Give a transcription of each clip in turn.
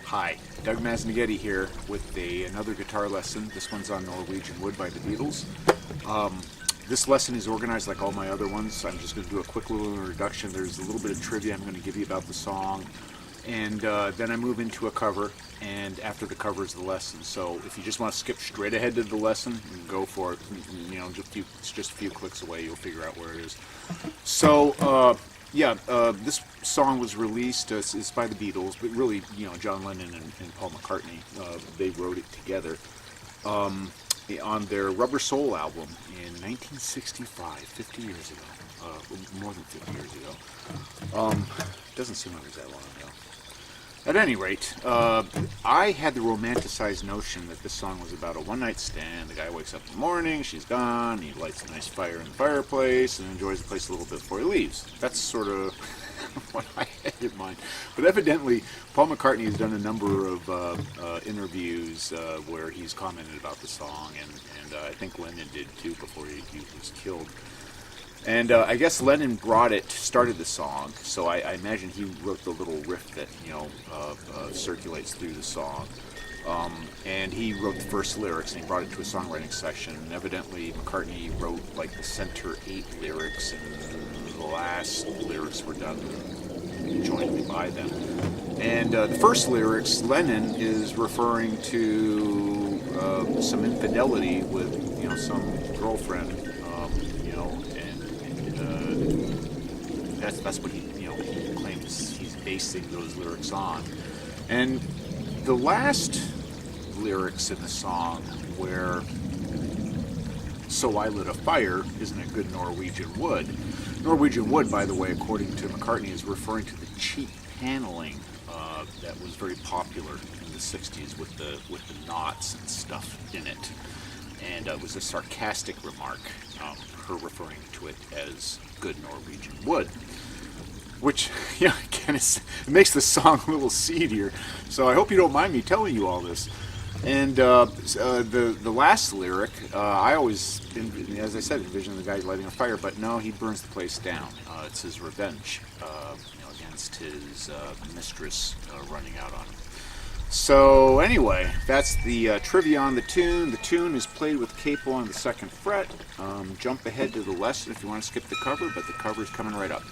Hi, Doug Masnaghetti here with another guitar lesson. This one's on Norwegian Wood by the Beatles. This lesson is organized like all my other ones. I'm just going to do a quick little introduction. There's a little bit of trivia I'm going to give you about the song, and then I move into a cover, and after the cover is the lesson. So if you just want to skip straight ahead to the lesson, you can go for it. You know, it's just a few clicks away. You'll figure out where it is. So this song was released. It's by the Beatles, but really, you know, John Lennon and Paul McCartney, they wrote it together on their Rubber Soul album in 1965, 50 years ago, more than 50 years ago. Doesn't seem like it was that long ago. At any rate, I had the romanticized notion that this song was about a one-night stand. The guy wakes up in the morning, she's gone, he lights a nice fire in the fireplace and enjoys the place a little bit before he leaves. That's sort of what I had in mind. But evidently, Paul McCartney has done a number of interviews where he's commented about the song, and I think Lennon did too before he was killed. And I guess Lennon started the song, so I imagine he wrote the little riff that, you know, circulates through the song. And he wrote the first lyrics, and he brought it to a songwriting session. And evidently, McCartney wrote like the center 8 lyrics, and the last lyrics were done jointly by them. And the first lyrics, Lennon is referring to some infidelity with, you know, some girlfriend, you know, that's what he claims he's basing those lyrics on. And the last lyrics in the song, where "So I lit a fire, isn't it good Norwegian wood?" Norwegian wood, by the way, according to McCartney, is referring to the cheap paneling that was very popular in the 60s with the knots and stuff in it. And it was a sarcastic remark, her referring to it as good Norwegian wood. Which, yeah, again, it makes the song a little seedier. So I hope you don't mind me telling you all this. And the last lyric, I always, as I said, envisioned the guy lighting a fire, but no, he burns the place down. It's his revenge, against his mistress running out on him. So anyway, that's the trivia on the tune. The tune is played with capo on the 2nd fret. Jump ahead to the lesson if you want to skip the cover, but the cover is coming right up.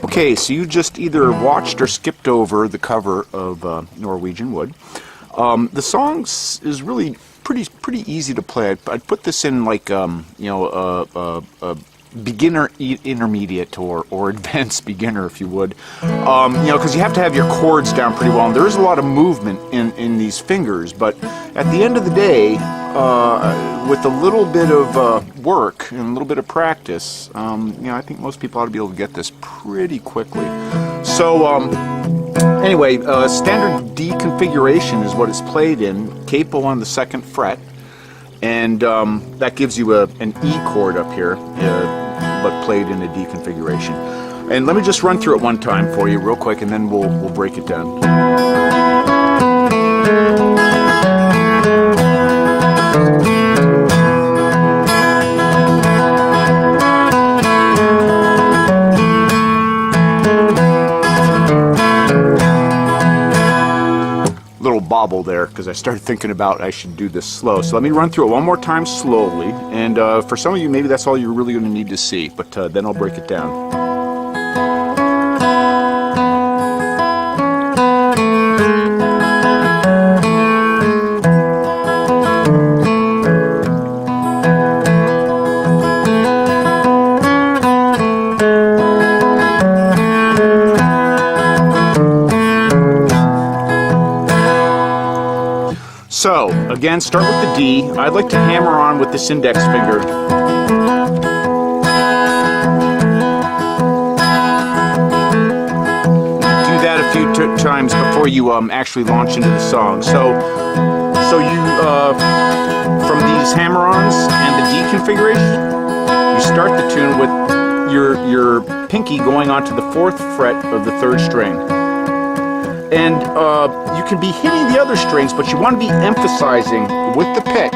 Okay, so you just either watched or skipped over the cover of Norwegian Wood. The song is really pretty easy to play. I'd put this in like beginner, intermediate, or advanced beginner, if you would. Because you have to have your chords down pretty well. And there is a lot of movement in these fingers, but at the end of the day, with a little bit of work and a little bit of practice, I think most people ought to be able to get this pretty quickly. So anyway, standard D configuration is what it's played in, capo on the 2nd fret, and that gives you an E chord up here, but played in a D configuration. And let me just run through it one time for you real quick, and then we'll break it down. Little bobble there because I started thinking about I should do this slow. So let me run through it one more time slowly, and for some of you maybe that's all you're really going to need to see, but then I'll break it down. So, again, start with the D. I'd like to hammer on with this index finger. Do that a few times before you actually launch into the song. So you, from these hammer-ons and the D configuration, you start the tune with your pinky going onto the 4th fret of the 3rd string. And you can be hitting the other strings, but you want to be emphasizing with the pick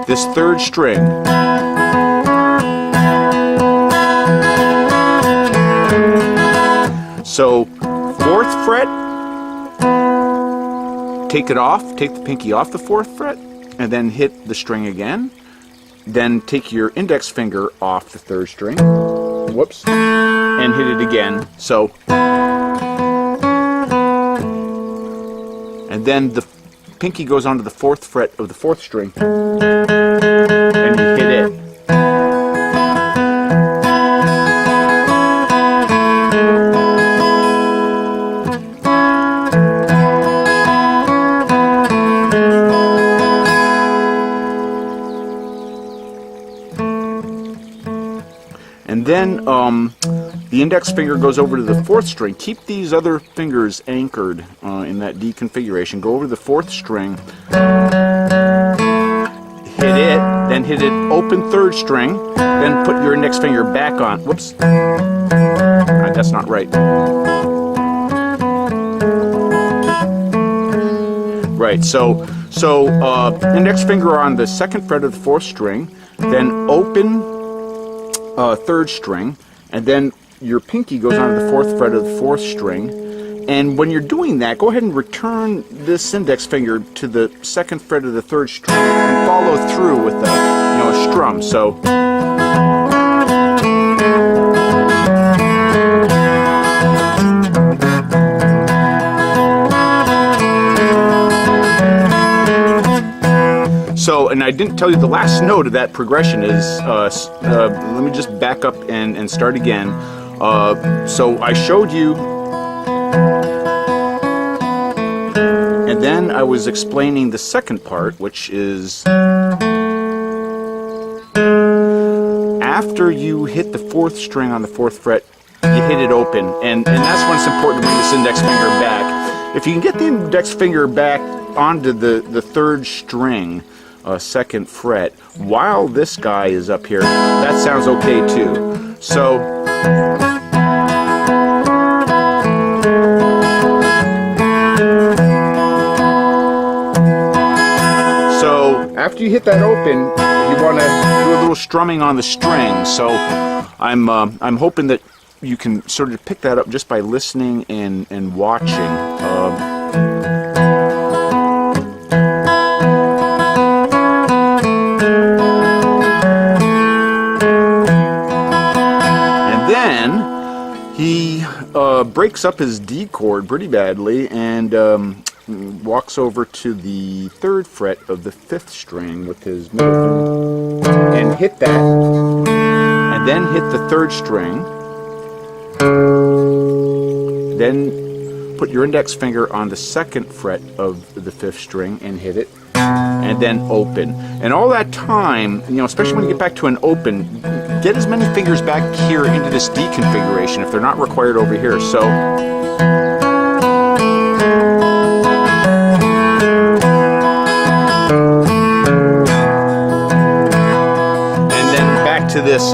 this 3rd string. So 4th fret, take it off, take the pinky off the 4th fret, and then hit the string again. Then take your index finger off the 3rd string, whoops, and hit it again. So. And then the pinky goes onto the 4th fret of the 4th string, and you hit it. And then the index finger goes over to the 4th string. Keep these other fingers anchored in that D configuration. Go over to the 4th string, hit it, then hit it open 3rd string, then put your index finger back on. Whoops, that's not right. Right, so index finger on the 2nd fret of the 4th string, then open 3rd string, and then your pinky goes onto the 4th fret of the 4th string. And when you're doing that, go ahead and return this index finger to the 2nd fret of the 3rd string and follow through with a strum. So. So, and I didn't tell you the last note of that progression is, let me just back up and start again. So I showed you, and then I was explaining the second part, which is after you hit the 4th string on the 4th fret, you hit it open, and that's when it's important to bring this index finger back. If you can get the index finger back onto the 3rd string, 2nd fret, while this guy is up here, that sounds okay too. So after you hit that open, you want to do a little strumming on the string. So I'm hoping that you can sort of pick that up just by listening and watching. He breaks up his D chord pretty badly and walks over to the 3rd fret of the 5th string with his middle finger and hit that, and then hit the 3rd string, then put your index finger on the 2nd fret of the 5th string and hit it, and then open. And all that time, you know, especially when you get back to an open, get as many fingers back here into this D configuration if they're not required over here. So, and then back to this.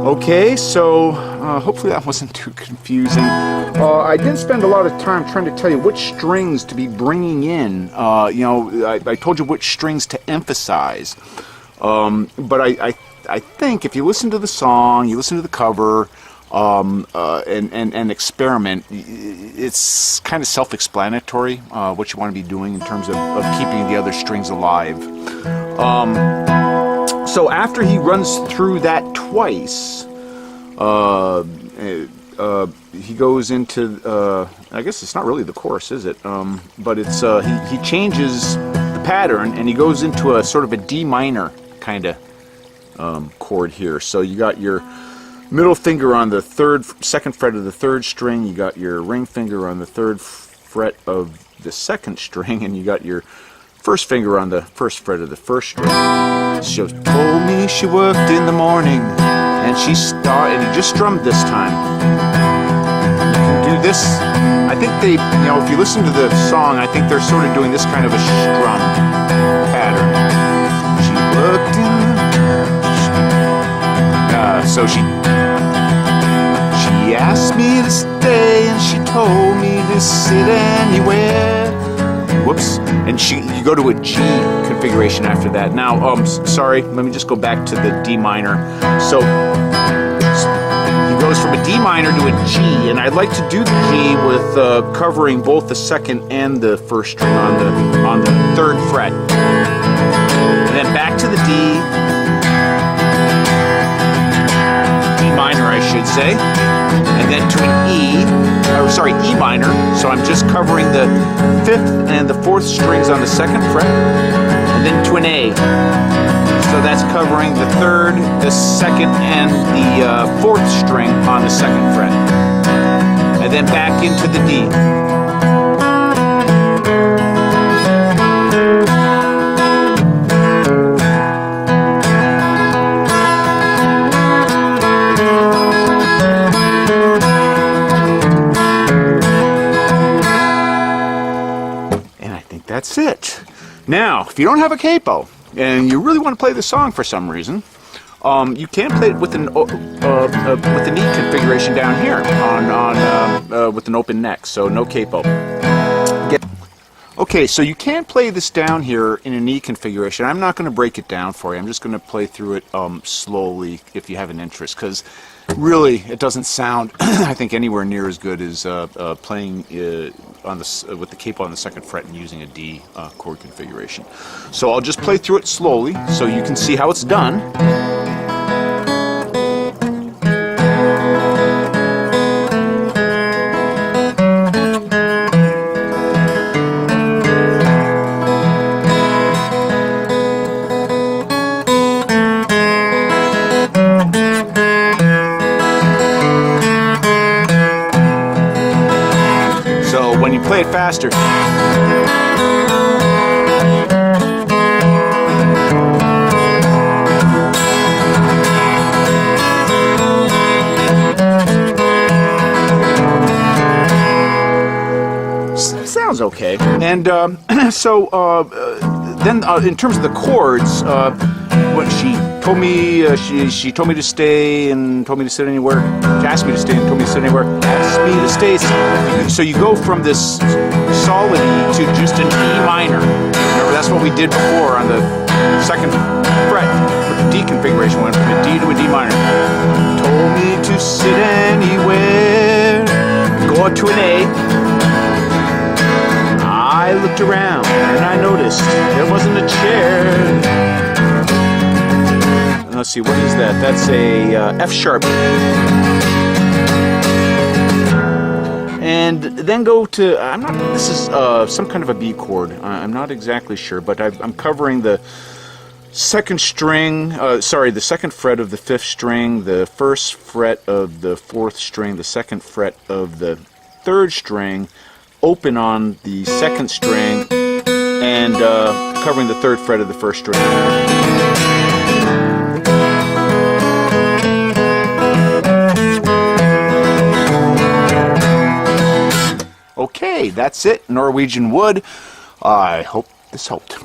Okay, so hopefully that wasn't too confusing. I didn't spend a lot of time trying to tell you which strings to be bringing in. You know, I told you which strings to emphasize. But I think if you listen to the song, you listen to the cover, and experiment, it's kind of self-explanatory what you want to be doing in terms of keeping the other strings alive. So after he runs through that twice, he goes into, I guess it's not really the chorus, is it? But it's he changes the pattern and he goes into a sort of a D minor kind of chord here. So you got your middle finger on the second fret of the third string, you got your ring finger on the third fret of the second string, and you got your first finger on the first fret of the first string. She told me she worked in the morning, and she started, and he just strummed this time. You can do this. I think they, you know, if you listen to the song, I think they're sort of doing this kind of a strum pattern. She worked in the, so she asked me to stay, and she told me to sit anywhere. Whoops. And you go to a G configuration after that. Now, sorry, let me just go back to the D minor. So he goes from a D minor to a G, and I'd like to do the G with covering both the second and the first string on the third fret. And then back to the D minor, I should say, and then to an E minor, so I'm just covering the fifth and the fourth strings on the second fret, and then to an A, so that's covering the third, the second, and the fourth string on the second fret, and then back into the D. That's it. Now, if you don't have a capo and you really want to play the song for some reason, you can play it with an E configuration down here with an open neck, so no capo. Okay, so you can play this down here in an E configuration. I'm not going to break it down for you. I'm just going to play through it slowly if you have an interest, because really it doesn't sound, I think, anywhere near as good as playing with the capo on the second fret and using a D chord configuration. So I'll just play through it slowly so you can see how it's done. When you play it faster, sounds okay. And so then in terms of the chords, what she told me, she told me to stay and told me to sit anywhere. She asked me to stay and told me to sit anywhere. Asked me to stay. So you go from this solid E to just an E minor. Remember, that's what we did before on the second fret with the D configuration. Went from a D to a D minor. Told me to sit anywhere. Go up to an A. I looked around and I noticed there wasn't a chair. Let's see, what is that? That's a F sharp. and then go to, this is some kind of a B chord. I'm not exactly sure, but I'm covering the second string, the second fret of the 5th string, the 1st fret of the 4th string, the 2nd fret of the 3rd string, open on the 2nd string, and covering the 3rd fret of the 1st string. Okay, that's it. Norwegian Wood. I hope this helped.